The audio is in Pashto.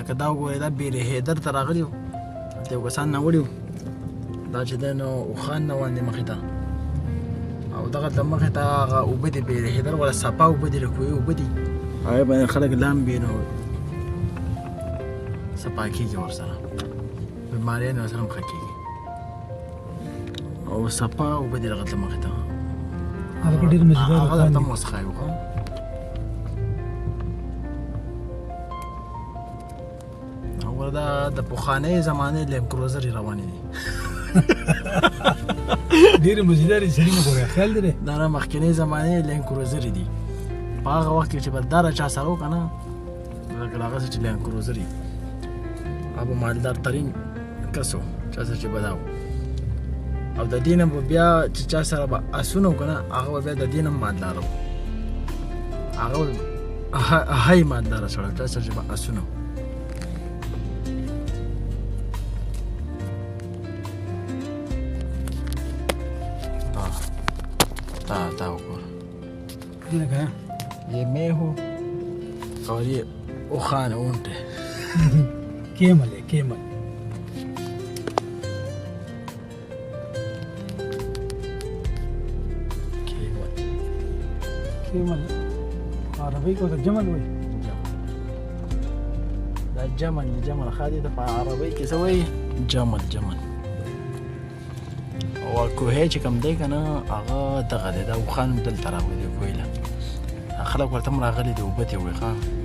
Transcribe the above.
لکه دا وګورئ دا بیر حیدر ته راغلي وو هلته یو کسان ناوړي وو دا چې دی نو اوښان روان دي مخې ته او دغه د مخې ته هغه اوبه دي بیر حیدر والا صفا اوبه دي د کوهي اوبه دي هغې باندې خلک لامبي نو صفا کېږي ورسره بیماریان ورسره هم ښه کېږي او صفا اوبه دي دغه د مخې ته هغه ډېر مزیدار هغه درته هم اوس ښایي وښه دا د پخوانۍ زمانې لینډ کروزرې روانې دي ډېرې مزیدارې سړي نه ګورې خیال دی دا نه مخکینۍ زمانې لینډ کروزرې دي په هغه وخت کې چې به دا چا سره وکړه نه لکه هغسې چې لینډ کروزرې هغه مالدار ترین کس و چا سره چې به دا و او د دې نه به بیا چې چا سره به اسونه وکړه نه هغه به بیا د دې نه هم مالداره و هغه به هی مالداره سړی چا سره چې به اسونه و تا وګوره ये मैं हूँ और ये उखान ऊँट है केमल है केमल केमल केमल عربي को जमल हुई لا جمل جمل خالي دفع عربي كسوي جمل جمل او کوهی چې کوم دی که نه هغه دغه دی دا اوښان هم دلته راغلي دي کوهي له خلک ورته هم راغلي دي اوبه ترې وړي ښه